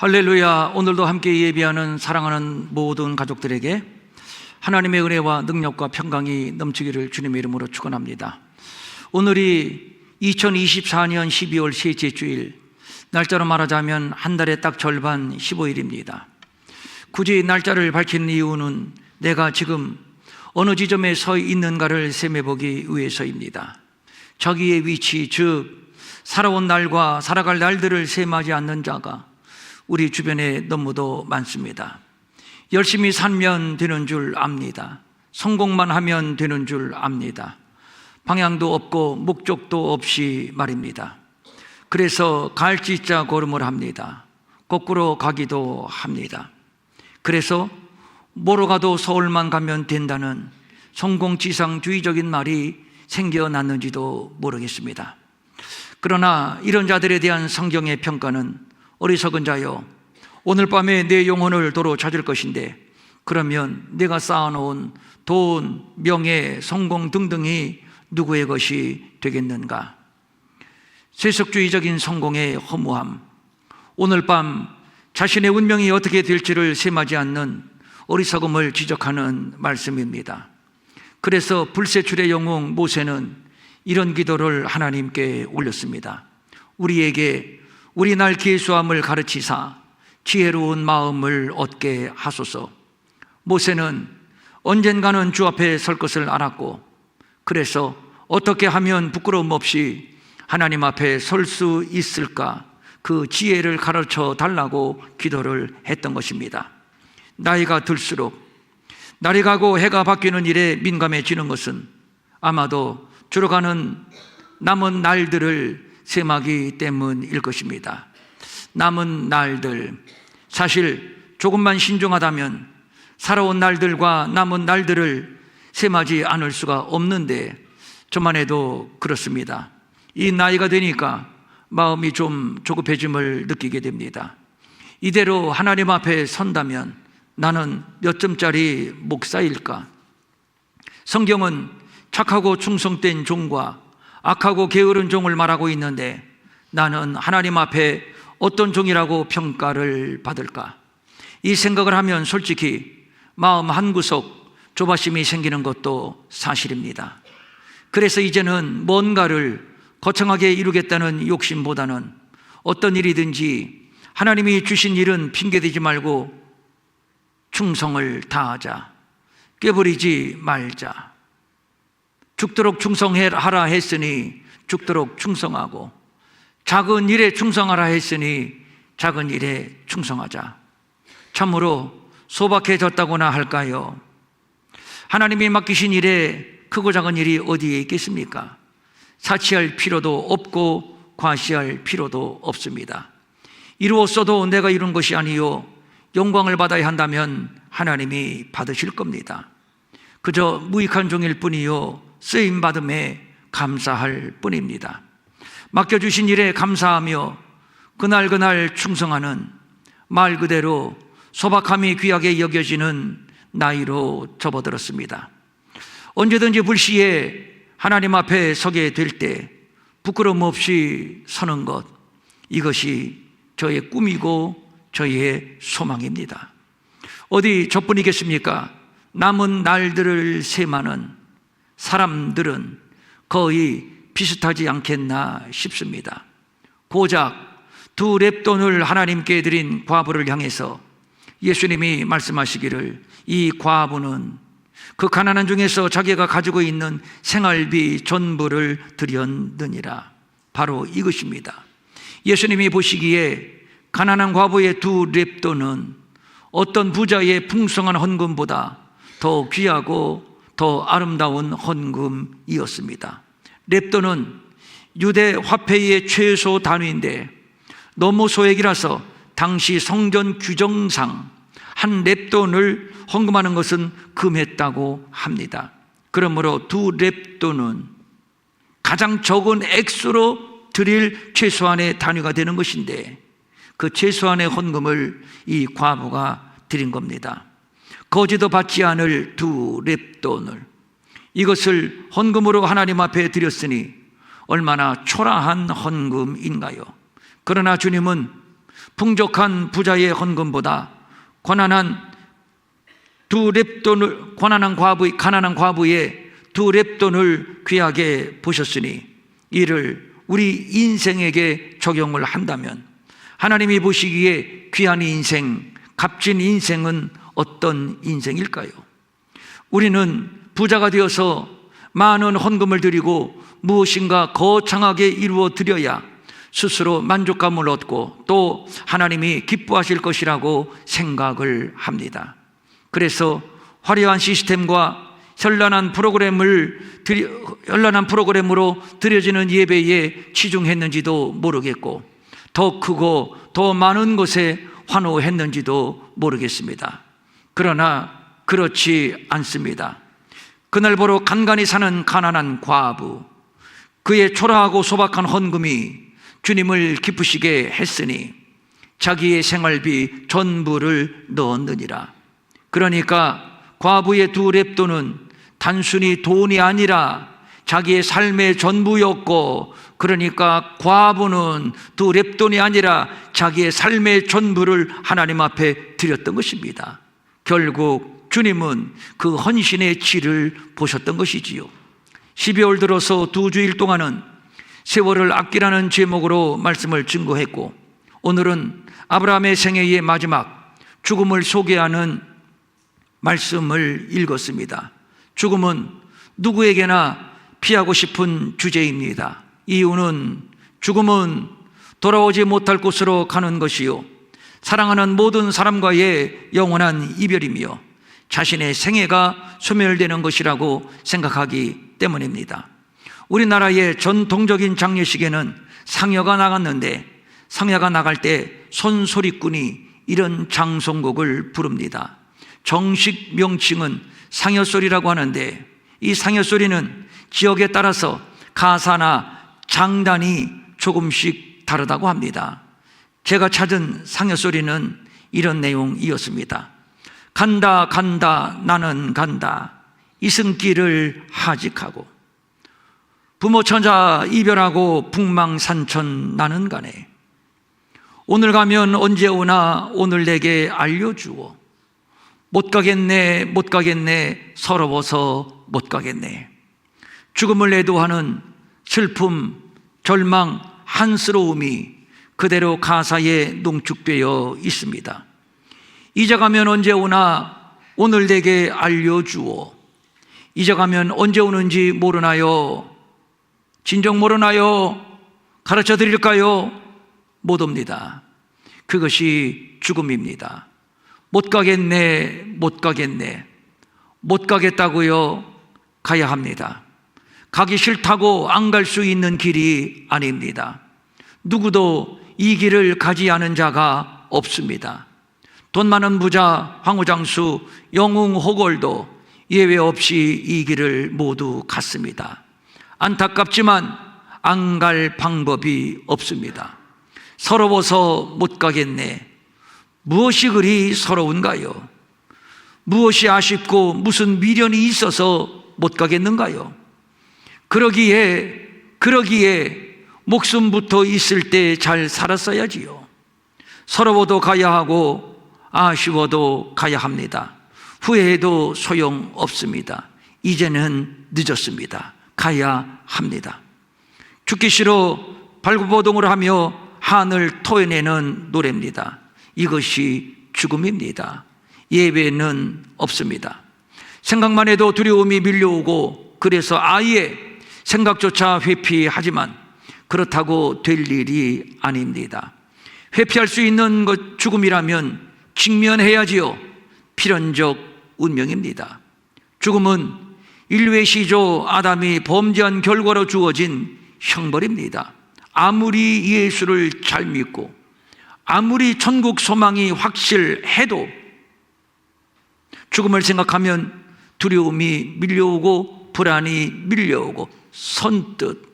할렐루야. 오늘도 함께 예배하는 사랑하는 모든 가족들에게 하나님의 은혜와 능력과 평강이 넘치기를 주님의 이름으로 축원합니다. 오늘이 2024년 12월 셋째 주일, 날짜로 말하자면 한 달의 딱 절반 15일입니다. 굳이 날짜를 밝히는 이유는 내가 지금 어느 지점에 서 있는가를 셈해보기 위해서입니다. 자기의 위치, 즉 살아온 날과 살아갈 날들을 셈하지 않는 자가 우리 주변에 너무도 많습니다. 열심히 살면 되는 줄 압니다. 성공만 하면 되는 줄 압니다. 방향도 없고 목적도 없이 말입니다. 그래서 갈짓자 걸음을 합니다. 거꾸로 가기도 합니다. 그래서 뭐로 가도 서울만 가면 된다는 성공지상주의적인 말이 생겨났는지도 모르겠습니다. 그러나 이런 자들에 대한 성경의 평가는 어리석은 자여, 오늘 밤에 내 영혼을 도로 찾을 것인데 그러면 내가 쌓아놓은 돈, 명예, 성공 등등이 누구의 것이 되겠는가? 세속주의적인 성공의 허무함, 오늘 밤 자신의 운명이 어떻게 될지를 셈하지 않는 어리석음을 지적하는 말씀입니다. 그래서 불세출의 영웅 모세는 이런 기도를 하나님께 올렸습니다. 우리에게 우리 날 계수함을 가르치사 지혜로운 마음을 얻게 하소서. 모세는 언젠가는 주 앞에 설 것을 알았고, 그래서 어떻게 하면 부끄러움 없이 하나님 앞에 설 수 있을까, 그 지혜를 가르쳐 달라고 기도를 했던 것입니다. 나이가 들수록 날이 가고 해가 바뀌는 일에 민감해지는 것은 아마도 줄어가는 남은 날들을 셈하기 때문일 것입니다. 남은 날들, 사실 조금만 신중하다면 살아온 날들과 남은 날들을 셈하지 않을 수가 없는데 저만 해도 그렇습니다. 이 나이가 되니까 마음이 좀 조급해짐을 느끼게 됩니다. 이대로 하나님 앞에 선다면 나는 몇 점짜리 목사일까? 성경은 착하고 충성된 종과 악하고 게으른 종을 말하고 있는데 나는 하나님 앞에 어떤 종이라고 평가를 받을까? 이 생각을 하면 솔직히 마음 한구석 조바심이 생기는 것도 사실입니다. 그래서 이제는 뭔가를 거창하게 이루겠다는 욕심보다는 어떤 일이든지 하나님이 주신 일은 핑계대지 말고 충성을 다하자, 깨버리지 말자. 죽도록 충성하라 했으니 죽도록 충성하고, 작은 일에 충성하라 했으니 작은 일에 충성하자. 참으로 소박해졌다고나 할까요? 하나님이 맡기신 일에 크고 작은 일이 어디에 있겠습니까? 사치할 필요도 없고 과시할 필요도 없습니다. 이루었어도 내가 이룬 것이 아니요 영광을 받아야 한다면 하나님이 받으실 겁니다. 그저 무익한 종일 뿐이요 쓰임받음에 감사할 뿐입니다. 맡겨주신 일에 감사하며 그날 충성하는, 말 그대로 소박함이 귀하게 여겨지는 나이로 접어들었습니다. 언제든지 불시에 하나님 앞에 서게 될 때 부끄러움 없이 서는 것, 이것이 저의 꿈이고 저의 소망입니다. 어디 저뿐이겠습니까? 남은 날들을 셈하는 사람들은 거의 비슷하지 않겠나 싶습니다. 고작 2렙돈을 하나님께 드린 과부를 향해서 예수님이 말씀하시기를 이 과부는 그 가난한 중에서 자기가 가지고 있는 생활비 전부를 드렸느니라. 바로 이것입니다. 예수님이 보시기에 가난한 과부의 2렙돈은 어떤 부자의 풍성한 헌금보다 더 귀하고 더 아름다운 헌금이었습니다. 렙돈은 유대 화폐의 최소 단위인데 너무 소액이라서 당시 성전 규정상 한 렙돈을 헌금하는 것은 금했다고 합니다. 그러므로 2렙돈은 가장 적은 액수로 드릴 최소한의 단위가 되는 것인데 그 최소한의 헌금을 이 과부가 드린 겁니다. 거지도 받지 않을 2렙돈을, 이것을 헌금으로 하나님 앞에 드렸으니 얼마나 초라한 헌금인가요? 그러나 주님은 풍족한 부자의 헌금보다 가난한 과부의 두 렙돈을 귀하게 보셨으니 이를 우리 인생에게 적용을 한다면 하나님이 보시기에 귀한 인생, 값진 인생은 어떤 인생일까요? 우리는 부자가 되어서 많은 헌금을 드리고 무엇인가 거창하게 이루어 드려야 스스로 만족감을 얻고 또 하나님이 기뻐하실 것이라고 생각을 합니다. 그래서 화려한 시스템과 현란한 프로그램으로 드려지는 예배에 치중했는지도 모르겠고 더 크고 더 많은 것에 환호했는지도 모르겠습니다. 그러나 그렇지 않습니다. 그날 보러 간간히 사는 가난한 과부, 그의 초라하고 소박한 헌금이 주님을 기쁘시게 했으니 자기의 생활비 전부를 넣었느니라. 그러니까 과부의 두 렙돈은 단순히 돈이 아니라 자기의 삶의 전부였고, 그러니까 과부는 두 렙돈이 아니라 자기의 삶의 전부를 하나님 앞에 드렸던 것입니다. 결국 주님은 그 헌신의 질을 보셨던 것이지요. 12월 들어서 2주일 동안은 세월을 아끼라는 제목으로 말씀을 증거했고, 오늘은 아브라함의 생애의 마지막 죽음을 소개하는 말씀을 읽었습니다. 죽음은 누구에게나 피하고 싶은 주제입니다. 이유는 죽음은 돌아오지 못할 곳으로 가는 것이요, 사랑하는 모든 사람과의 영원한 이별이며 자신의 생애가 소멸되는 것이라고 생각하기 때문입니다. 우리나라의 전통적인 장례식에는 상여가 나갔는데 상여가 나갈 때 손소리꾼이 이런 장송곡을 부릅니다. 정식 명칭은 상여소리라고 하는데 이 상여소리는 지역에 따라서 가사나 장단이 조금씩 다르다고 합니다. 제가 찾은 상여소리는 이런 내용이었습니다. 간다 간다 나는 간다, 이승길을 하직하고 부모 천자 이별하고 북망산천 나는 가네. 오늘 가면 언제 오나 오늘 내게 알려주어. 못 가겠네 못 가겠네 서러워서 못 가겠네. 죽음을 애도하는 슬픔, 절망, 한스러움이 그대로 가사에 농축되어 있습니다. 잊어가면 언제 오나 오늘 내게 알려주어. 잊어가면 언제 오는지 모르나요? 진정 모르나요? 가르쳐 드릴까요? 못 옵니다. 그것이 죽음입니다. 못 가겠네 못 가겠네. 못 가겠다고요? 가야 합니다. 가기 싫다고 안 갈 수 있는 길이 아닙니다. 누구도 이 길을 가지 않은 자가 없습니다. 돈 많은 부자, 황후장수, 영웅, 호걸도 예외 없이 이 길을 모두 갔습니다. 안타깝지만 안 갈 방법이 없습니다. 서러워서 못 가겠네. 무엇이 그리 서러운가요? 무엇이 아쉽고 무슨 미련이 있어서 못 가겠는가요? 그러기에 목숨부터 있을 때 잘 살았어야지요. 서러워도 가야 하고 아쉬워도 가야 합니다. 후회해도 소용없습니다. 이제는 늦었습니다. 가야 합니다. 죽기 싫어 발버둥을 하며 한을 토해내는 노래입니다. 이것이 죽음입니다. 예외는 없습니다. 생각만 해도 두려움이 밀려오고 그래서 아예 생각조차 회피하지만 그렇다고 될 일이 아닙니다. 회피할 수 있는 것 죽음이라면 직면해야지요. 필연적 운명입니다. 죽음은 인류의 시조 아담이 범죄한 결과로 주어진 형벌입니다. 아무리 예수를 잘 믿고 아무리 천국 소망이 확실해도 죽음을 생각하면 두려움이 밀려오고 불안이 밀려오고 선뜻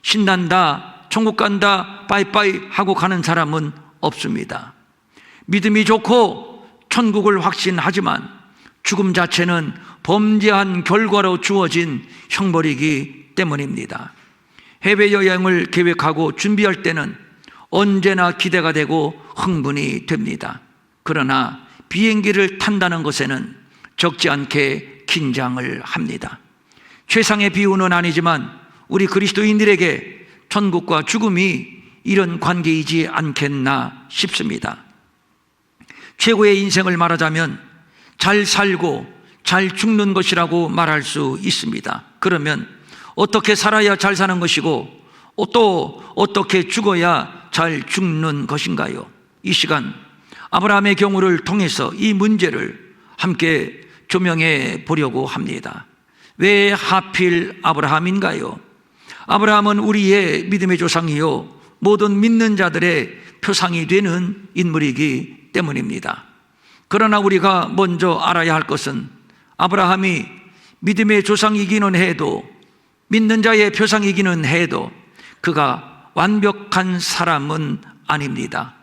신난다, 천국 간다, 빠이빠이 하고 가는 사람은 없습니다. 믿음이 좋고 천국을 확신하지만 죽음 자체는 범죄한 결과로 주어진 형벌이기 때문입니다. 해외여행을 계획하고 준비할 때는 언제나 기대가 되고 흥분이 됩니다. 그러나 비행기를 탄다는 것에는 적지 않게 긴장을 합니다. 최상의 비유는 아니지만 우리 그리스도인들에게 천국과 죽음이 이런 관계이지 않겠나 싶습니다. 최고의 인생을 말하자면 잘 살고 잘 죽는 것이라고 말할 수 있습니다. 그러면 어떻게 살아야 잘 사는 것이고 또 어떻게 죽어야 잘 죽는 것인가요? 이 시간 아브라함의 경우를 통해서 이 문제를 함께 조명해 보려고 합니다. 왜 하필 아브라함인가요? 아브라함은 우리의 믿음의 조상이요 모든 믿는 자들의 표상이 되는 인물이기 때문입니다. 그러나 우리가 먼저 알아야 할 것은 아브라함이 믿음의 조상이기는 해도 믿는 자의 표상이기는 해도 그가 완벽한 사람은 아닙니다.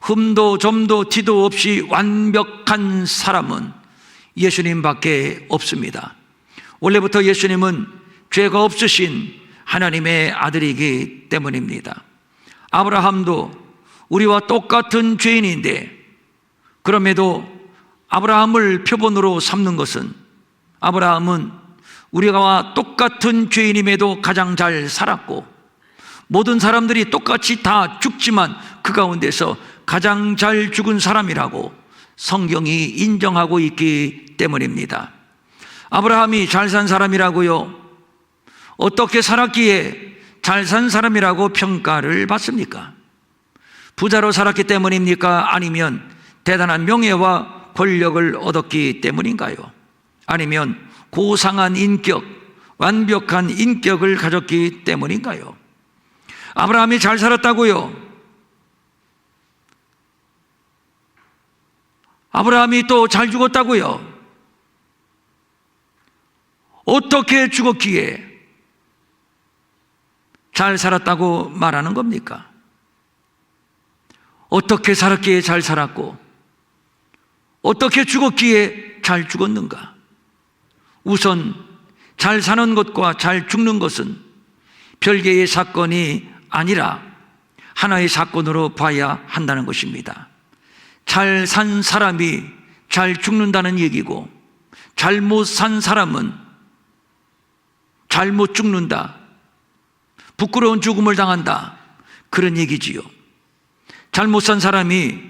흠도 점도 티도 없이 완벽한 사람은 예수님밖에 없습니다. 원래부터 예수님은 죄가 없으신 하나님의 아들이기 때문입니다. 아브라함도 우리와 똑같은 죄인인데 그럼에도 아브라함을 표본으로 삼는 것은 아브라함은 우리와 똑같은 죄인임에도 가장 잘 살았고 모든 사람들이 똑같이 다 죽지만 그 가운데서 가장 잘 죽은 사람이라고 성경이 인정하고 있기 때문입니다. 아브라함이 잘 산 사람이라고요? 어떻게 살았기에 잘 산 사람이라고 평가를 받습니까? 부자로 살았기 때문입니까? 아니면 대단한 명예와 권력을 얻었기 때문인가요? 아니면 고상한 인격, 완벽한 인격을 가졌기 때문인가요? 아브라함이 잘 살았다고요? 아브라함이 또 잘 죽었다고요? 어떻게 죽었기에 잘 살았다고 말하는 겁니까? 어떻게 살았기에 잘 살았고 어떻게 죽었기에 잘 죽었는가? 우선 잘 사는 것과 잘 죽는 것은 별개의 사건이 아니라 하나의 사건으로 봐야 한다는 것입니다. 잘 산 사람이 잘 죽는다는 얘기고 잘못 산 사람은 잘못 죽는다, 부끄러운 죽음을 당한다, 그런 얘기지요. 잘못 산 사람이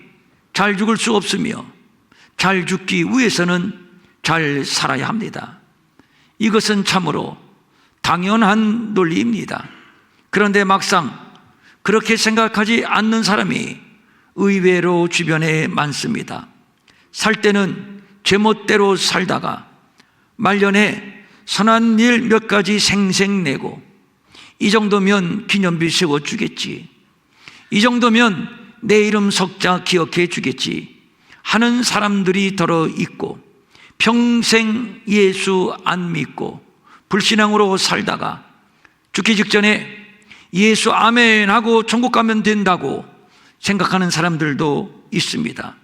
잘 죽을 수 없으며 잘 죽기 위해서는 잘 살아야 합니다. 이것은 참으로 당연한 논리입니다. 그런데 막상 그렇게 생각하지 않는 사람이 의외로 주변에 많습니다. 살 때는 제멋대로 살다가 말년에 선한 일 몇 가지 생색내고 이 정도면 기념비 세워주겠지, 이 정도면 내 이름 석자 기억해 주겠지 하는 사람들이 더러 있고 평생 예수 안 믿고 불신앙으로 살다가 죽기 직전에 예수 아멘 하고 천국 가면 된다고 생각하는 사람들도 있습니다.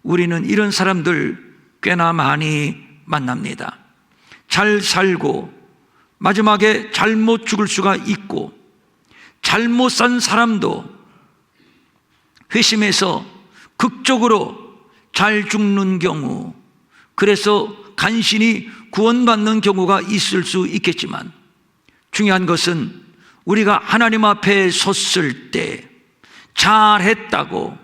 우리는 이런 사람들 꽤나 많이 만납니다. 잘 살고 마지막에 잘못 죽을 수가 있고 잘못 산 사람도 회심해서 극적으로 잘 죽는 경우, 그래서 간신히 구원받는 경우가 있을 수 있겠지만 중요한 것은 우리가 하나님 앞에 섰을 때 잘했다고,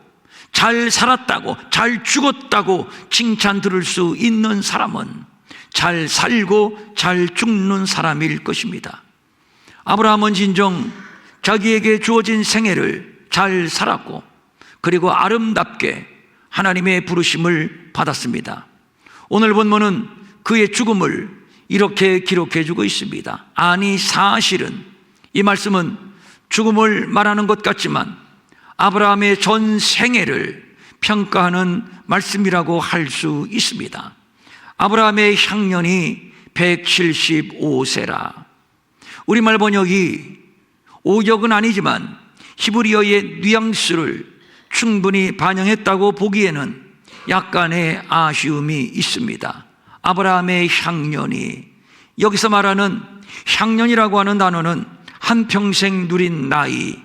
잘 살았다고, 잘 죽었다고 칭찬 들을 수 있는 사람은 잘 살고 잘 죽는 사람일 것입니다. 아브라함은 진정 자기에게 주어진 생애를 잘 살았고 그리고 아름답게 하나님의 부르심을 받았습니다. 오늘 본문은 그의 죽음을 이렇게 기록해 주고 있습니다. 아니 사실은 이 말씀은 죽음을 말하는 것 같지만 아브라함의 전 생애를 평가하는 말씀이라고 할 수 있습니다. 아브라함의 향년이 175세라. 우리말 번역이 오역은 아니지만 히브리어의 뉘앙스를 충분히 반영했다고 보기에는 약간의 아쉬움이 있습니다. 아브라함의 향년이, 여기서 말하는 향년이라고 하는 단어는 한평생 누린 나이,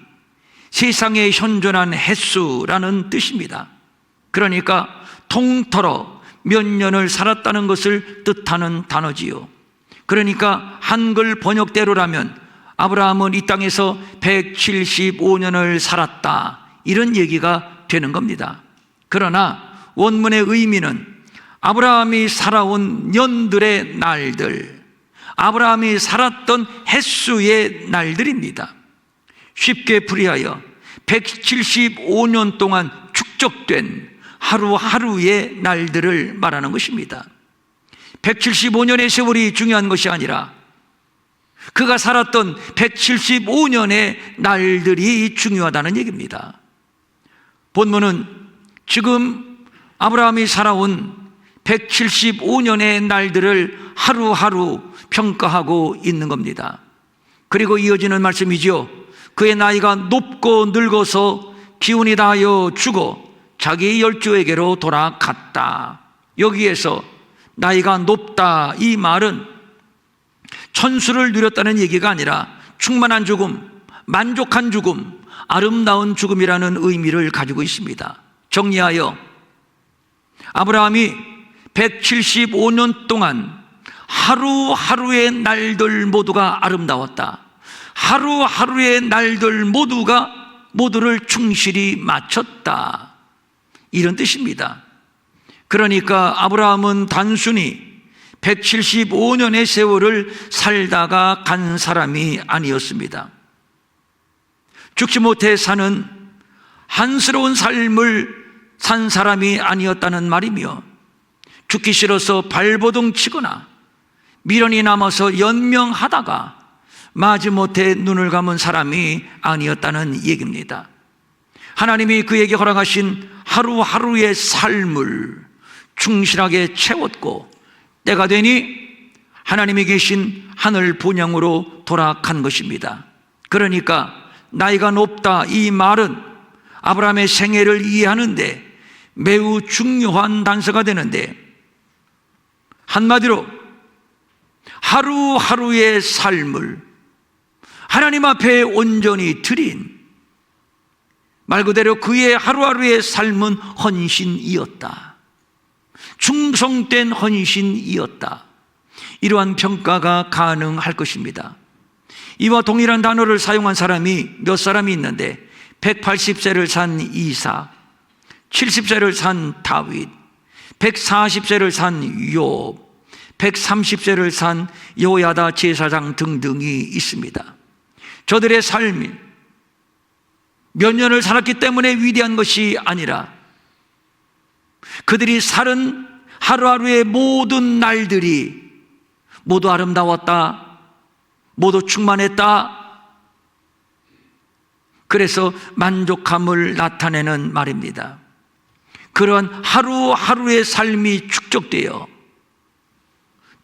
세상에 현존한 횟수라는 뜻입니다. 그러니까 통틀어 몇 년을 살았다는 것을 뜻하는 단어지요. 그러니까 한글 번역대로라면 아브라함은 이 땅에서 175년을 살았다, 이런 얘기가 되는 겁니다. 그러나 원문의 의미는 아브라함이 살아온 년들의 날들, 아브라함이 살았던 횟수의 날들입니다. 쉽게 풀이하여 175년 동안 축적된 하루하루의 날들을 말하는 것입니다. 175년의 세월이 중요한 것이 아니라 그가 살았던 175년의 날들이 중요하다는 얘기입니다. 본문은 지금 아브라함이 살아온 175년의 날들을 하루하루 평가하고 있는 겁니다. 그리고 이어지는 말씀이죠. 그의 나이가 높고 늙어서 기운이 다하여 죽어 자기 열조에게로 돌아갔다. 여기에서 나이가 높다, 이 말은 천수를 누렸다는 얘기가 아니라 충만한 죽음, 만족한 죽음, 아름다운 죽음이라는 의미를 가지고 있습니다. 정리하여 아브라함이 175년 동안 하루하루의 날들 모두가 아름다웠다. 하루하루의 날들 모두를 충실히 마쳤다, 이런 뜻입니다. 그러니까 아브라함은 단순히 175년의 세월을 살다가 간 사람이 아니었습니다. 죽지 못해 사는 한스러운 삶을 산 사람이 아니었다는 말이며, 죽기 싫어서 발버둥 치거나 미련이 남아서 연명하다가 마지못해 눈을 감은 사람이 아니었다는 얘기입니다. 하나님이 그에게 허락하신 하루하루의 삶을 충실하게 채웠고 때가 되니 하나님이 계신 하늘 본향으로 돌아간 것입니다. 그러니까 나이가 높다, 이 말은 아브라함의 생애를 이해하는데 매우 중요한 단서가 되는데, 한마디로 하루하루의 삶을 하나님 앞에 온전히 드린, 말 그대로 그의 하루하루의 삶은 헌신이었다. 충성된 헌신이었다. 이러한 평가가 가능할 것입니다. 이와 동일한 단어를 사용한 사람이 몇 사람이 있는데 180세를 산 이사, 70세를 산 다윗, 140세를 산 욥, 130세를 산 여호야다 제사장 등등이 있습니다. 저들의 삶이 몇 년을 살았기 때문에 위대한 것이 아니라 그들이 살은 하루하루의 모든 날들이 모두 아름다웠다, 모두 충만했다, 그래서 만족함을 나타내는 말입니다. 그런 하루하루의 삶이 축적되어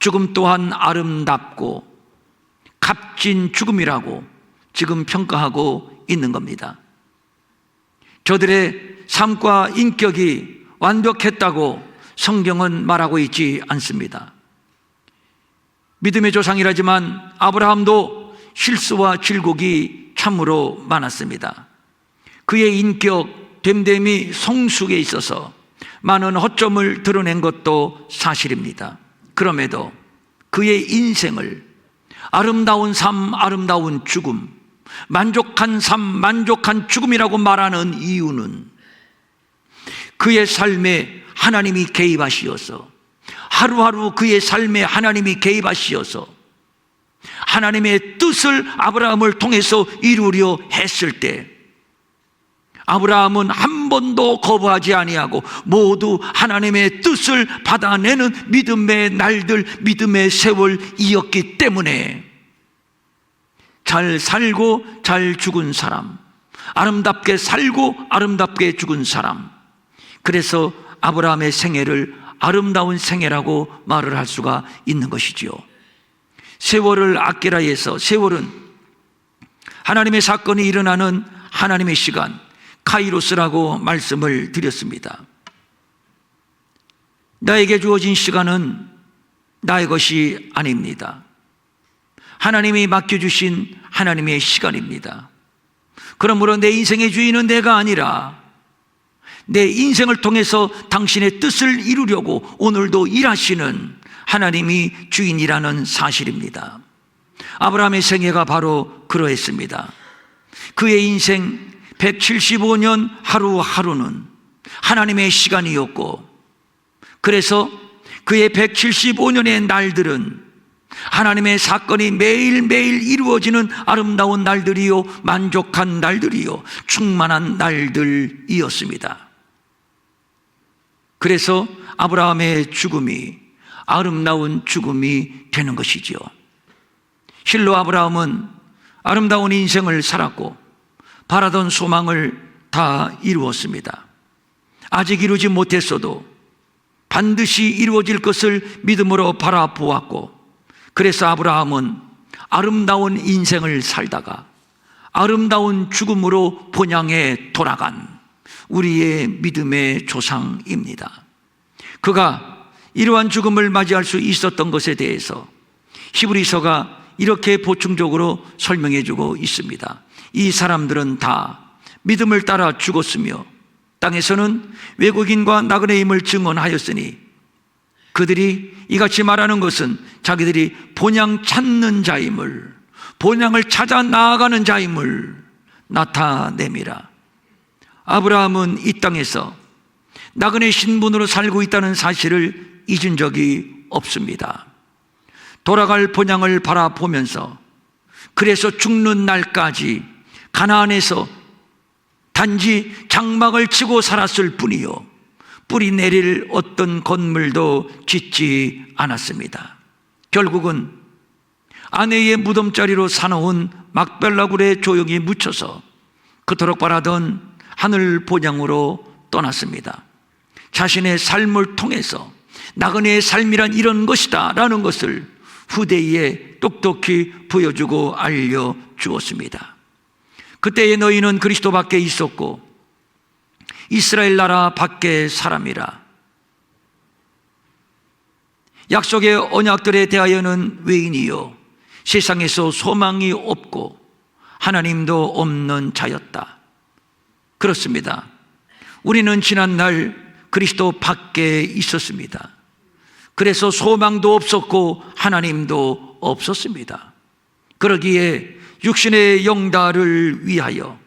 죽음 또한 아름답고 값진 죽음이라고 지금 평가하고 있는 겁니다. 저들의 삶과 인격이 완벽했다고 성경은 말하고 있지 않습니다. 믿음의 조상이라지만 아브라함도 실수와 질곡이 참으로 많았습니다. 그의 인격 됨됨이 성숙에 있어서 많은 허점을 드러낸 것도 사실입니다. 그럼에도 그의 인생을 아름다운 삶, 아름다운 죽음, 만족한 삶, 만족한 죽음이라고 말하는 이유는 그의 삶에 하나님이 개입하시어서, 하루하루 그의 삶에 하나님이 개입하시어서 하나님의 뜻을 아브라함을 통해서 이루려 했을 때 아브라함은 한 번도 거부하지 아니하고 모두 하나님의 뜻을 받아내는 믿음의 날들, 믿음의 세월이었기 때문에 잘 살고 잘 죽은 사람, 아름답게 살고 아름답게 죽은 사람, 그래서 아브라함의 생애를 아름다운 생애라고 말을 할 수가 있는 것이지요. 세월을 아끼라 해서 세월은 하나님의 사건이 일어나는 하나님의 시간, 카이로스라고 말씀을 드렸습니다. 나에게 주어진 시간은 나의 것이 아닙니다. 하나님이 맡겨주신 하나님의 시간입니다. 그러므로 내 인생의 주인은 내가 아니라 내 인생을 통해서 당신의 뜻을 이루려고 오늘도 일하시는 하나님이 주인이라는 사실입니다. 아브라함의 생애가 바로 그러했습니다. 그의 인생 175년 하루하루는 하나님의 시간이었고, 그래서 그의 175년의 날들은 하나님의 사건이 매일매일 이루어지는 아름다운 날들이요, 만족한 날들이요, 충만한 날들이었습니다. 그래서 아브라함의 죽음이 아름다운 죽음이 되는 것이지요. 실로 아브라함은 아름다운 인생을 살았고 바라던 소망을 다 이루었습니다. 아직 이루지 못했어도 반드시 이루어질 것을 믿음으로 바라보았고, 그래서 아브라함은 아름다운 인생을 살다가 아름다운 죽음으로 본향에 돌아간 우리의 믿음의 조상입니다. 그가 이러한 죽음을 맞이할 수 있었던 것에 대해서 히브리서가 이렇게 보충적으로 설명해 주고 있습니다. 이 사람들은 다 믿음을 따라 죽었으며 땅에서는 외국인과 나그네임을 증언하였으니, 그들이 이같이 말하는 것은 자기들이 본향 찾는 자임을, 본향을 찾아 나아가는 자임을 나타냅니다. 아브라함은 이 땅에서 나그네 신분으로 살고 있다는 사실을 잊은 적이 없습니다. 돌아갈 본향을 바라보면서, 그래서 죽는 날까지 가나안에서 단지 장막을 치고 살았을 뿐이요, 뿌리 내릴 어떤 건물도 짓지 않았습니다. 결국은 아내의 무덤자리로 사놓은 막벨라굴에 조용히 묻혀서 그토록 바라던 하늘 본향으로 떠났습니다. 자신의 삶을 통해서 나그네의 삶이란 이런 것이다 라는 것을 후대에 똑똑히 보여주고 알려주었습니다. 그때의 너희는 그리스도 밖에 있었고 이스라엘 나라 밖의 사람이라. 약속의 언약들에 대하여는 외인이요 세상에서 소망이 없고 하나님도 없는 자였다. 그렇습니다. 우리는 지난날 그리스도 밖에 있었습니다. 그래서 소망도 없었고 하나님도 없었습니다. 그러기에 육신의 영달을 위하여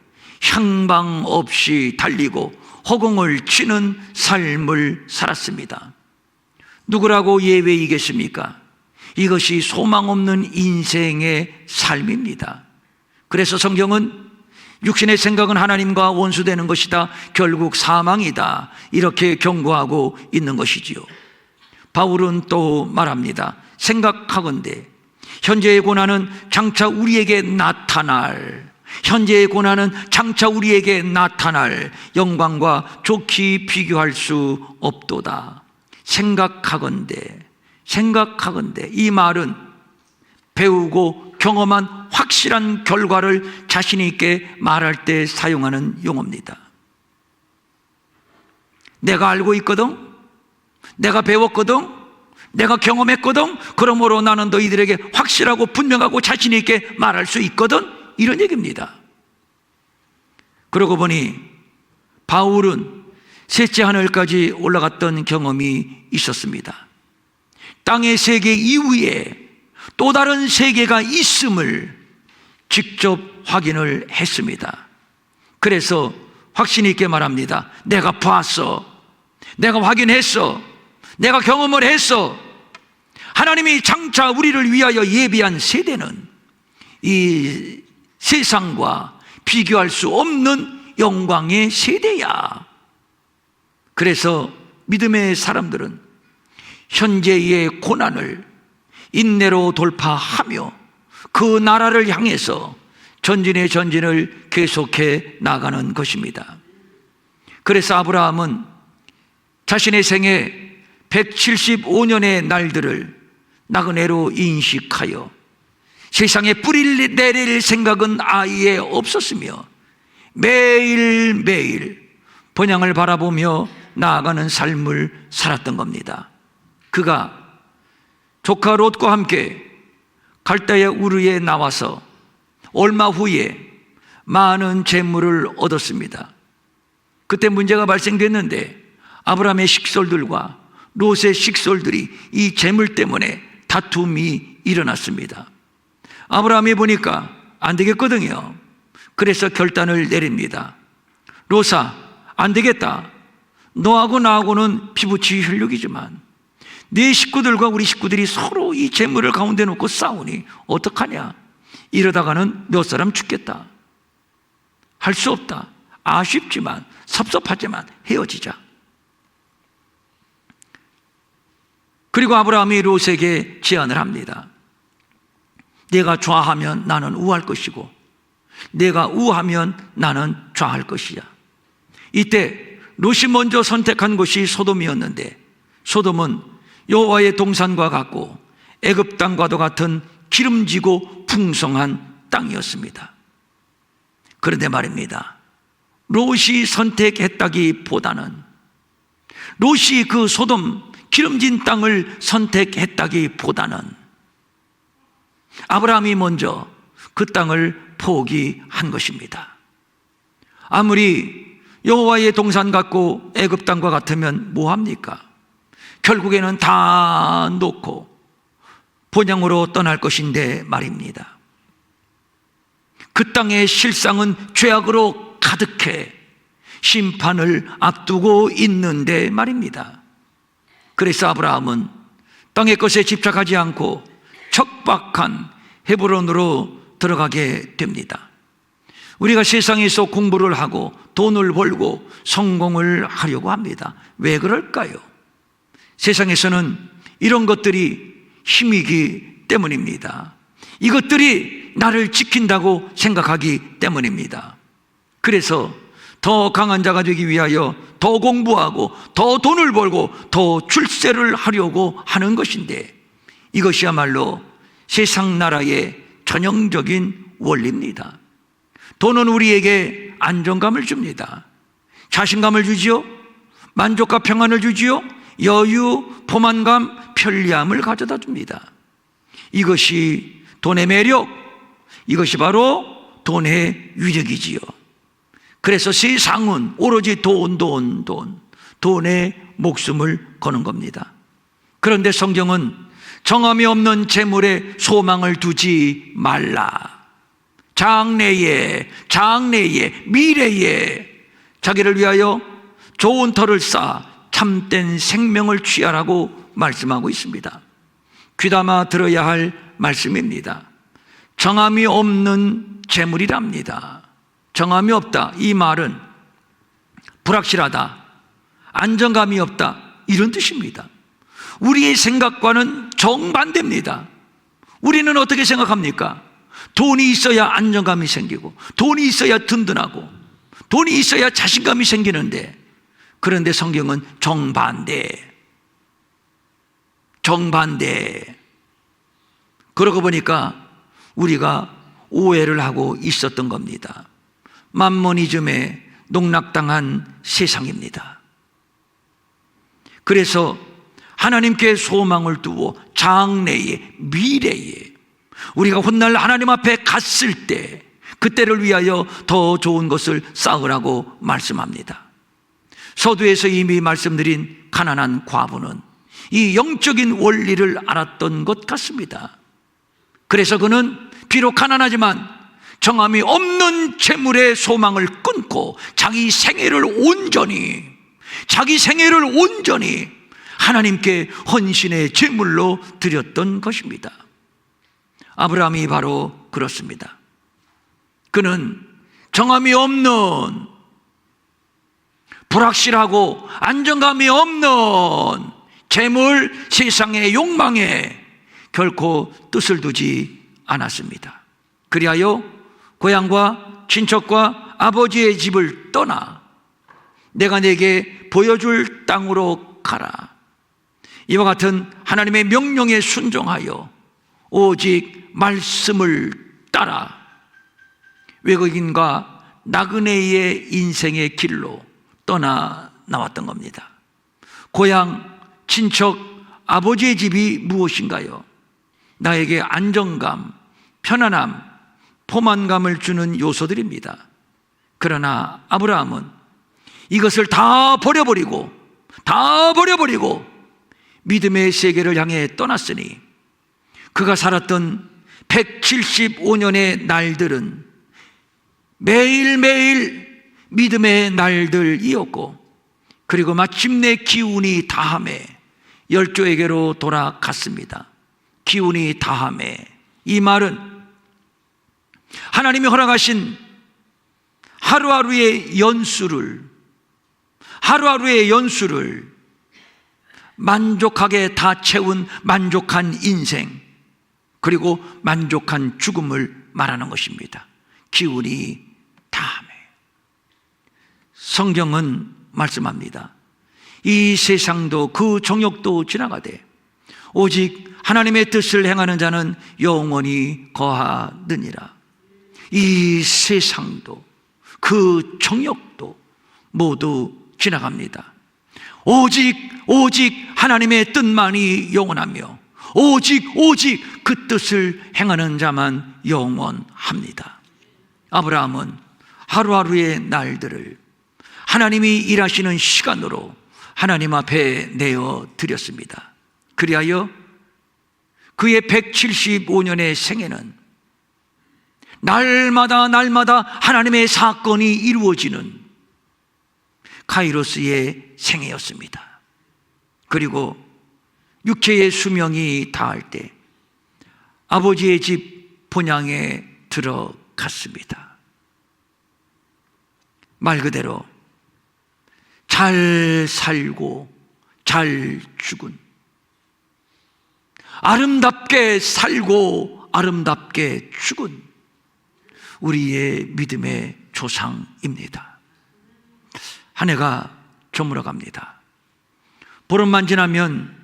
향방 없이 달리고 허공을 치는 삶을 살았습니다. 누구라고 예외이겠습니까? 이것이 소망 없는 인생의 삶입니다. 그래서 성경은 육신의 생각은 하나님과 원수되는 것이다, 결국 사망이다, 이렇게 경고하고 있는 것이지요. 바울은 또 말합니다. 생각하건대 현재의 고난은 장차 우리에게 나타날, 현재의 고난은 장차 우리에게 나타날 영광과 좋게 비교할 수 없도다. 생각하건대, 생각하건대, 이 말은 배우고 경험한 확실한 결과를 자신 있게 말할 때 사용하는 용어입니다. 내가 알고 있거든, 내가 배웠거든, 내가 경험했거든, 그러므로 나는 너희들에게 확실하고 분명하고 자신 있게 말할 수 있거든, 이런 얘기입니다. 그러고 보니 바울은 셋째 하늘까지 올라갔던 경험이 있었습니다. 땅의 세계 이후에 또 다른 세계가 있음을 직접 확인을 했습니다. 그래서 확신 있게 말합니다. 내가 봤어, 내가 확인했어, 내가 경험을 했어. 하나님이 장차 우리를 위하여 예비한 세대는 이 세상과 비교할 수 없는 영광의 세대야. 그래서 믿음의 사람들은 현재의 고난을 인내로 돌파하며 그 나라를 향해서 전진의 전진을 계속해 나가는 것입니다. 그래서 아브라함은 자신의 생애 175년의 날들을 나그네로 인식하여 세상에 뿌리를 내릴 생각은 아예 없었으며 매일매일 본향을 바라보며 나아가는 삶을 살았던 겁니다. 그가 조카 롯과 함께 갈대아 우르에 나와서 얼마 후에 많은 재물을 얻었습니다. 그때 문제가 발생됐는데 아브라함의 식솔들과 롯의 식솔들이 이 재물 때문에 다툼이 일어났습니다. 아브라함이 보니까 안 되겠거든요. 그래서 결단을 내립니다. 롯아, 안 되겠다. 너하고 나하고는 피부치 혈육이지만 네 식구들과 우리 식구들이 서로 이 재물을 가운데 놓고 싸우니 어떡하냐. 이러다가는 몇 사람 죽겠다. 할 수 없다. 아쉽지만 섭섭하지만 헤어지자. 그리고 아브라함이 롯에게 제안을 합니다. 내가 좌하면 나는 우할 것이고 내가 우하면 나는 좌할 것이야. 이때 롯이 먼저 선택한 곳이 소돔이었는데 소돔은 여호와의 동산과 같고 애굽 땅과도 같은 기름지고 풍성한 땅이었습니다. 그런데 말입니다, 롯이 선택했다기보다는 롯이 그 소돔 기름진 땅을 선택했다기보다는 아브라함이 먼저 그 땅을 포기한 것입니다. 아무리 여호와의 동산 같고 애굽 땅과 같으면 뭐합니까? 결국에는 다 놓고 본향으로 떠날 것인데 말입니다. 그 땅의 실상은 죄악으로 가득해 심판을 앞두고 있는데 말입니다. 그래서 아브라함은 땅의 것에 집착하지 않고 척박한 헤브론으로 들어가게 됩니다. 우리가 세상에서 공부를 하고 돈을 벌고 성공을 하려고 합니다. 왜 그럴까요? 세상에서는 이런 것들이 힘이기 때문입니다. 이것들이 나를 지킨다고 생각하기 때문입니다. 그래서 더 강한 자가 되기 위하여 더 공부하고 더 돈을 벌고 더 출세를 하려고 하는 것인데 이것이야말로 세상 나라의 전형적인 원리입니다. 돈은 우리에게 안정감을 줍니다. 자신감을 주지요. 만족과 평안을 주지요. 여유, 포만감, 편리함을 가져다 줍니다. 이것이 돈의 매력, 이것이 바로 돈의 위력이지요. 그래서 세상은 오로지 돈에 목숨을 거는 겁니다. 그런데 성경은 정함이 없는 재물에 소망을 두지 말라. 장래에 미래에 자기를 위하여 좋은 터를 쌓아 참된 생명을 취하라고 말씀하고 있습니다. 귀담아 들어야 할 말씀입니다. 정함이 없는 재물이랍니다. 정함이 없다, 이 말은 불확실하다, 안정감이 없다, 이런 뜻입니다. 우리의 생각과는 정반대입니다. 우리는 어떻게 생각합니까? 돈이 있어야 안정감이 생기고 돈이 있어야 든든하고 돈이 있어야 자신감이 생기는데, 그런데 성경은 정반대. 그러고 보니까 우리가 오해를 하고 있었던 겁니다. 만모니즘에 농락당한 세상입니다. 그래서 하나님께 소망을 두고 장래에 미래에 우리가 훗날 하나님 앞에 갔을 때 그때를 위하여 더 좋은 것을 쌓으라고 말씀합니다. 서두에서 이미 말씀드린 가난한 과부는 이 영적인 원리를 알았던 것 같습니다. 그래서 그는 비록 가난하지만 정함이 없는 재물의 소망을 끊고 자기 생애를 온전히 하나님께 헌신의 제물로 드렸던 것입니다. 아브라함이 바로 그렇습니다. 그는 정함이 없는, 불확실하고 안정감이 없는 재물, 세상의 욕망에 결코 뜻을 두지 않았습니다. 그리하여 고향과 친척과 아버지의 집을 떠나 내가 내게 보여줄 땅으로 가라. 이와 같은 하나님의 명령에 순종하여 오직 말씀을 따라 외국인과 나그네의 인생의 길로 떠나 나왔던 겁니다. 고향, 친척, 아버지의 집이 무엇인가요? 나에게 안정감, 편안함, 포만감을 주는 요소들입니다. 그러나 아브라함은 이것을 다 버려버리고 믿음의 세계를 향해 떠났으니 그가 살았던 175년의 날들은 매일매일 믿음의 날들이었고, 그리고 마침내 기운이 다함에 열조에게로 돌아갔습니다. 기운이 다함에, 이 말은 하나님이 허락하신 하루하루의 연수를 만족하게 다 채운 만족한 인생, 그리고 만족한 죽음을 말하는 것입니다. 기운이 다함에. 성경은 말씀합니다. 이 세상도 그 정욕도 지나가되 오직 하나님의 뜻을 행하는 자는 영원히 거하느니라. 이 세상도 그 정욕도 모두 지나갑니다. 오직 하나님의 뜻만이 영원하며 오직 그 뜻을 행하는 자만 영원합니다. 아브라함은 하루하루의 날들을 하나님이 일하시는 시간으로 하나님 앞에 내어 드렸습니다. 그리하여 그의 175년의 생애는 날마다 하나님의 사건이 이루어지는 카이로스의 생애였습니다. 그리고 육체의 수명이 다할 때 아버지의 집 본향에 들어갔습니다. 말 그대로 잘 살고 잘 죽은, 아름답게 살고 아름답게 죽은 우리의 믿음의 조상입니다. 한 해가 저물어 갑니다. 보름만 지나면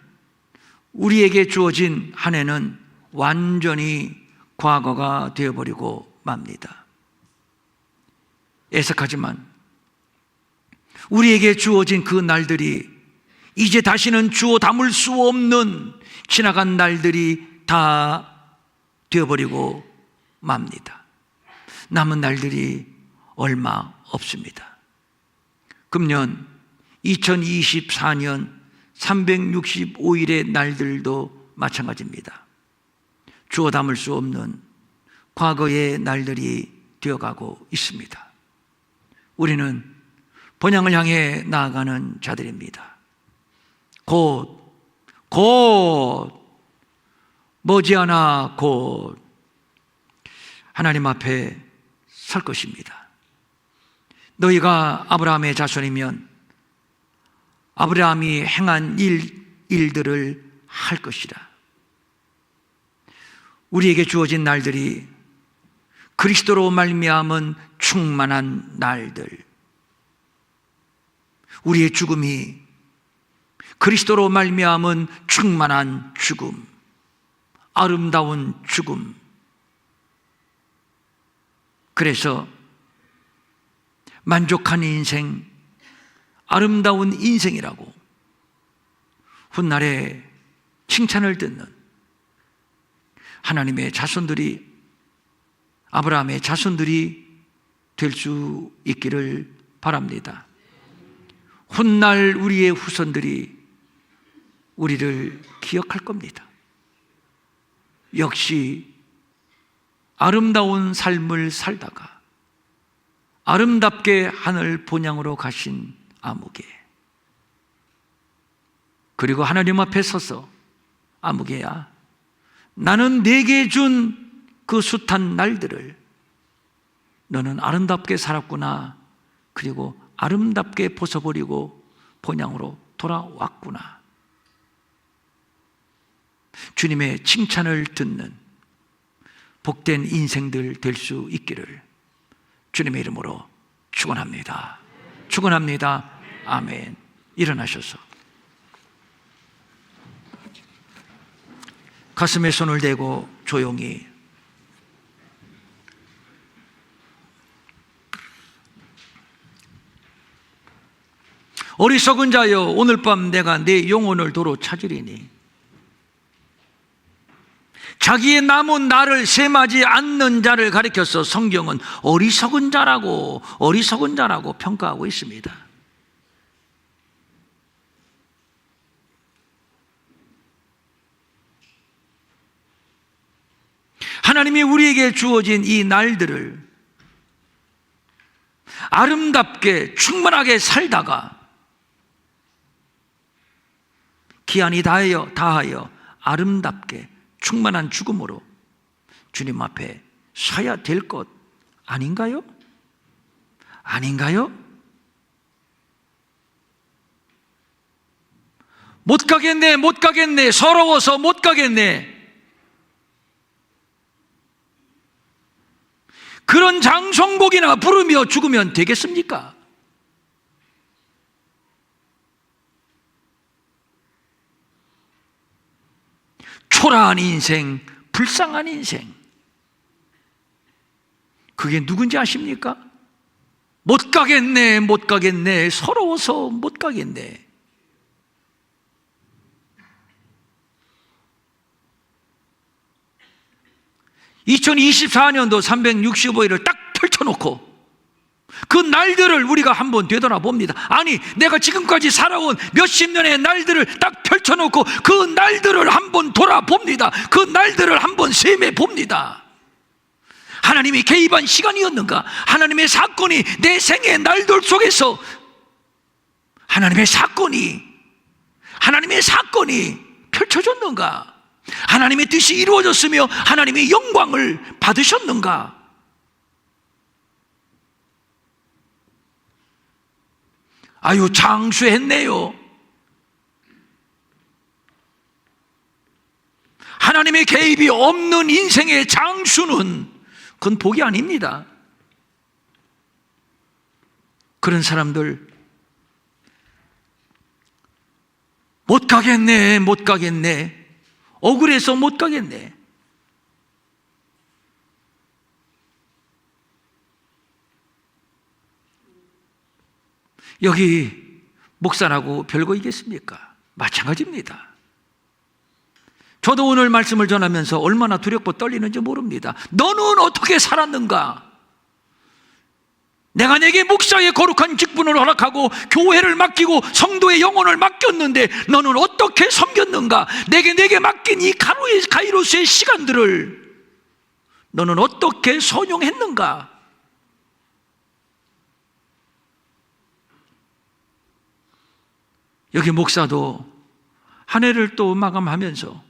우리에게 주어진 한 해는 완전히 과거가 되어버리고 맙니다. 애석하지만 우리에게 주어진 그 날들이 이제 다시는 주워 담을 수 없는 지나간 날들이 다 되어버리고 맙니다. 남은 날들이 얼마 없습니다. 금년 2024년 365일의 날들도 마찬가지입니다. 주워 담을 수 없는 과거의 날들이 되어가고 있습니다. 우리는 본향을 향해 나아가는 자들입니다. 곧 머지않아 곧 하나님 앞에 설 것입니다. 너희가 아브라함의 자손이면 아브라함이 행한 일들을 할 것이라. 우리에게 주어진 날들이 그리스도로 말미암은 충만한 날들, 우리의 죽음이 그리스도로 말미암은 충만한 죽음, 아름다운 죽음. 그래서 만족한 인생, 아름다운 인생이라고 훗날에 칭찬을 듣는 하나님의 자손들이, 아브라함의 자손들이 될 수 있기를 바랍니다. 훗날 우리의 후손들이 우리를 기억할 겁니다. 역시 아름다운 삶을 살다가 아름답게 하늘 본향으로 가신 아무개, 그리고 하나님 앞에 서서 아무개야, 나는 내게 준 그 숱한 날들을 너는 아름답게 살았구나, 그리고 아름답게 벗어버리고 본향으로 돌아왔구나. 주님의 칭찬을 듣는 복된 인생들 될 수 있기를 주님의 이름으로 축원합니다. 축원합니다. 아멘. 일어나셔서 가슴에 손을 대고 조용히 어리석은 자여, 오늘 밤 내가 내 영혼을 도로 찾으리니 자기의 남은 날을 셈하지 않는 자를 가리켜서 성경은 어리석은 자라고 평가하고 있습니다. 하나님이 우리에게 주어진 이 날들을 아름답게 충만하게 살다가 기한이 다하여 아름답게 충만한 죽음으로 주님 앞에 서야 될 것 아닌가요? 아닌가요? 못 가겠네, 서러워서 못 가겠네. 그런 장송곡이나 부르며 죽으면 되겠습니까? 초라한 인생, 불쌍한 인생, 그게 누군지 아십니까? 못 가겠네, 서러워서 못 가겠네. (2024년도) 365일을 딱 펼쳐놓고 그 날들을 우리가 한번 되돌아봅니다. 아니, 내가 지금까지 살아온 몇십 년의 날들을 딱 펼쳐놓고 그 날들을 한번 돌아봅니다. 그 날들을 한번 셈해봅니다. 하나님이 개입한 시간이었는가? 하나님의 사건이 내 생의 날들 속에서 하나님의 사건이 펼쳐졌는가? 하나님의 뜻이 이루어졌으며 하나님의 영광을 받으셨는가? 아유, 장수했네요. 하나님의 개입이 없는 인생의 장수는 그건 복이 아닙니다. 그런 사람들 못 가겠네. 억울해서 못 가겠네. 여기 목사라고 별거 있겠습니까? 마찬가지입니다. 저도 오늘 말씀을 전하면서 얼마나 두렵고 떨리는지 모릅니다. 너는 어떻게 살았는가? 내가 내게 목사의 거룩한 직분을 허락하고 교회를 맡기고 성도의 영혼을 맡겼는데 너는 어떻게 섬겼는가? 내게 맡긴 이 가이로스의 시간들을 너는 어떻게 선용했는가? 여기 목사도 한 해를 또 마감하면서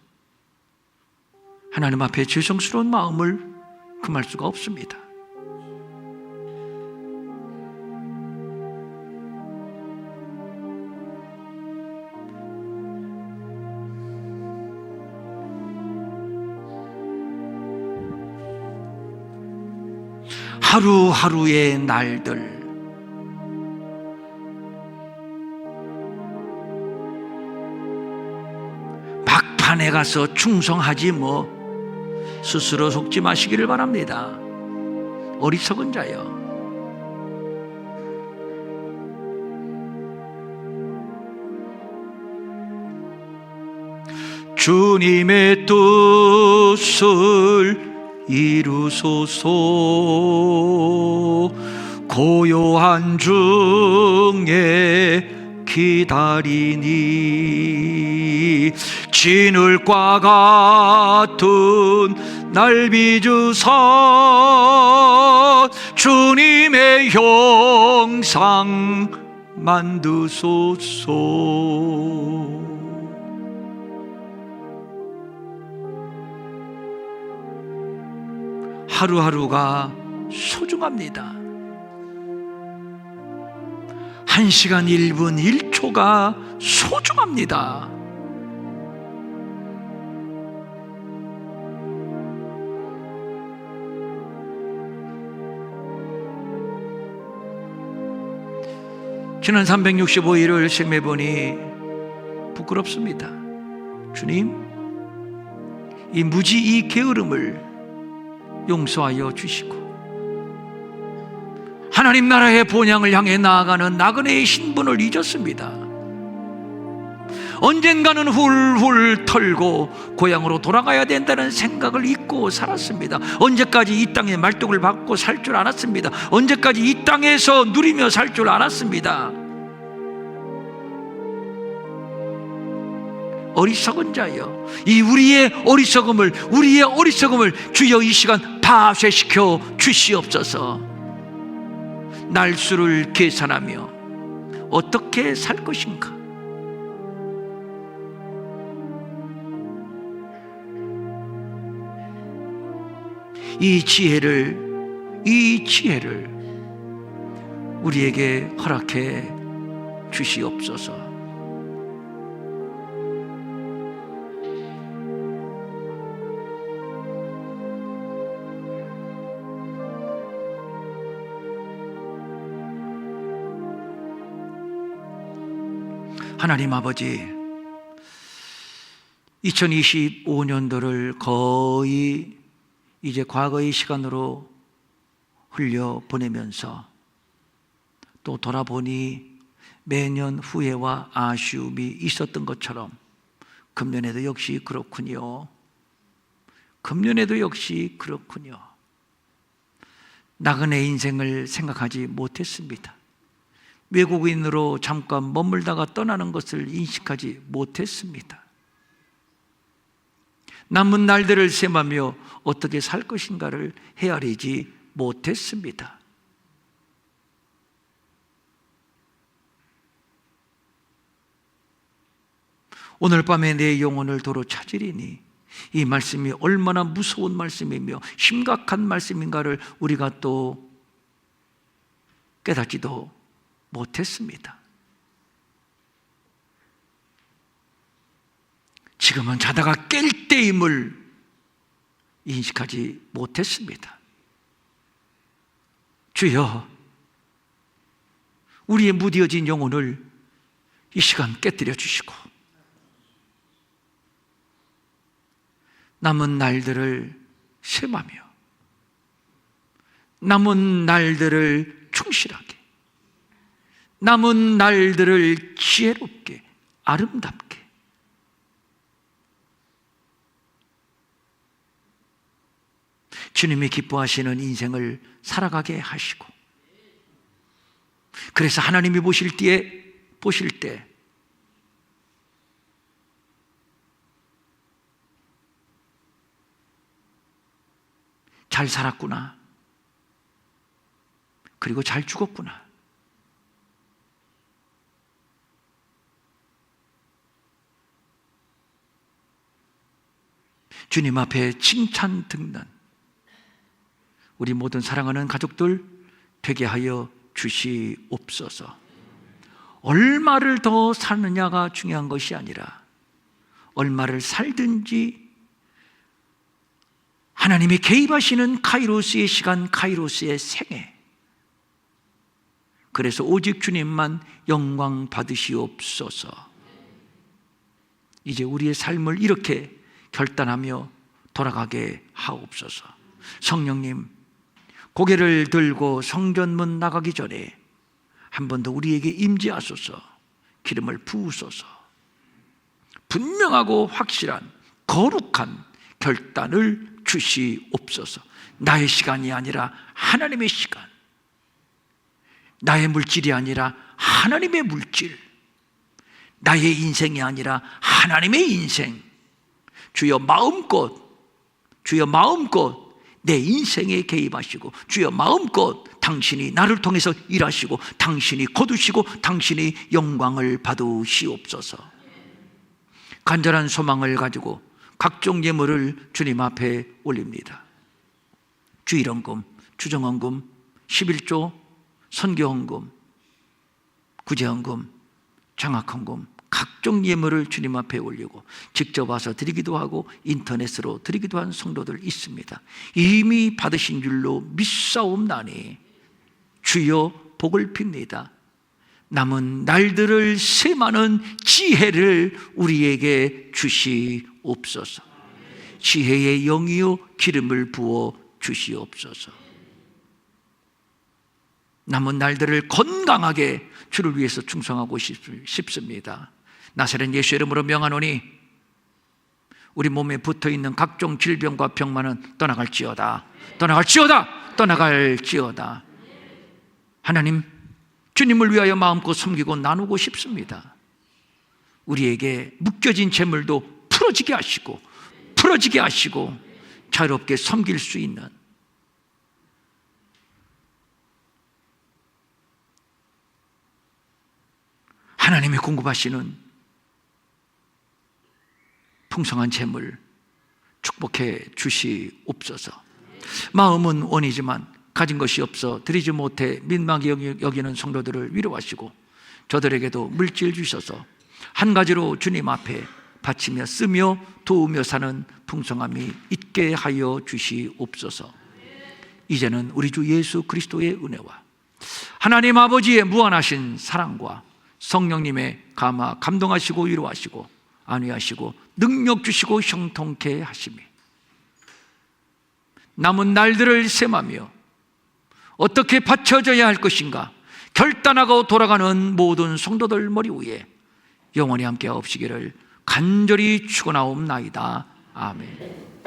하나님 앞에 죄송스러운 마음을 금할 수가 없습니다. 하루하루의 날들, 막판에 가서 충성하지 스스로 속지 마시기를 바랍니다. 어리석은 자여. 주님의 뜻을 이루소서. 고요한 중에 기다리니 진흙과 같은 날 빚으사 주님의 형상 만드소서. 하루하루가 소중합니다. 1시간 1분 1초가 소중합니다. 지난 365일을 생매보니 부끄럽습니다. 주님, 이 무지 이 게으름을 용서하여 주시고 하나님 나라의 본향을 향해 나아가는 나그네의 신분을 잊었습니다. 언젠가는 훌훌 털고 고향으로 돌아가야 된다는 생각을 잊고 살았습니다. 언제까지 이 땅에 말뚝을 박고 살 줄 알았습니다. 언제까지 이 땅에서 누리며 살 줄 알았습니다. 어리석은 자여, 이 우리의 어리석음을 주여 이 시간 파쇄시켜 주시옵소서. 날수를 계산하며 어떻게 살 것인가? 이 지혜를 우리에게 허락해 주시옵소서. 하나님 아버지, 2025년도를 거의 이제 과거의 시간으로 흘려보내면서 또 돌아보니 매년 후회와 아쉬움이 있었던 것처럼 금년에도 역시 그렇군요. 나그네 인생을 생각하지 못했습니다. 외국인으로 잠깐 머물다가 떠나는 것을 인식하지 못했습니다. 남은 날들을 셈하며 어떻게 살 것인가를 헤아리지 못했습니다. 오늘 밤에 내 영혼을 도로 찾으리니, 이 말씀이 얼마나 무서운 말씀이며 심각한 말씀인가를 우리가 또 깨닫지도 못했습니다. 지금은 자다가 깰 때임을 인식하지 못했습니다. 주여, 우리의 무뎌진 영혼을 이 시간 깨뜨려 주시고 남은 날들을 셈하며 남은 날들을 충실하게, 남은 날들을 지혜롭게, 아름답게, 주님이 기뻐하시는 인생을 살아가게 하시고, 그래서 하나님이 보실 때 잘 살았구나, 그리고 잘 죽었구나, 주님 앞에 칭찬 듣는 우리 모든 사랑하는 가족들 되게 하여 주시옵소서. 얼마를 더 사느냐가 중요한 것이 아니라 얼마를 살든지 하나님이 개입하시는 카이로스의 시간, 카이로스의 생애, 그래서 오직 주님만 영광 받으시옵소서. 이제 우리의 삶을 이렇게 결단하며 돌아가게 하옵소서. 성령님, 고개를 들고 성전문 나가기 전에 한 번 더 우리에게 임재하소서. 기름을 부으소서. 분명하고 확실한 거룩한 결단을 주시옵소서. 나의 시간이 아니라 하나님의 시간, 나의 물질이 아니라 하나님의 물질, 나의 인생이 아니라 하나님의 인생. 주여 마음껏 내 인생에 개입하시고, 주여 마음껏 당신이 나를 통해서 일하시고, 당신이 거두시고, 당신이 영광을 받으시옵소서. 간절한 소망을 가지고 각종 예물을 주님 앞에 올립니다. 주일헌금, 주정헌금, 11조, 선교헌금, 구제헌금, 장학헌금, 각종 예물을 주님 앞에 올리고 직접 와서 드리기도 하고 인터넷으로 드리기도 한 성도들 있습니다. 이미 받으신 줄로 믿사옵나니 주여 복을 빕니다. 남은 날들을 셈하는 지혜를 우리에게 주시옵소서. 지혜의 영이요 기름을 부어 주시옵소서. 남은 날들을 건강하게 주를 위해서 충성하고 싶습니다. 나사렛 예수 이름으로 명하노니 우리 몸에 붙어있는 각종 질병과 병만은 떠나갈지어다. 떠나갈지어다. 떠나갈지어다. 하나님, 주님을 위하여 마음껏 섬기고 나누고 싶습니다. 우리에게 묶여진 재물도 풀어지게 하시고 자유롭게 섬길 수 있는 하나님이 공급하시는 풍성한 재물 축복해 주시옵소서. 마음은 원이지만 가진 것이 없어 드리지 못해 민망히 여기는 성도들을 위로하시고 저들에게도 물질 주셔서 한 가지로 주님 앞에 바치며 쓰며 도우며 사는 풍성함이 있게 하여 주시옵소서. 이제는 우리 주 예수 그리스도의 은혜와 하나님 아버지의 무한하신 사랑과 성령님의 감동하시고 위로하시고 안위하시고 능력 주시고 형통케 하심이 남은 날들을 셈하며 어떻게 바쳐져야 할 것인가 결단하고 돌아가는 모든 성도들 머리 위에 영원히 함께 없으기를 간절히 축원하옵나이다. 아멘.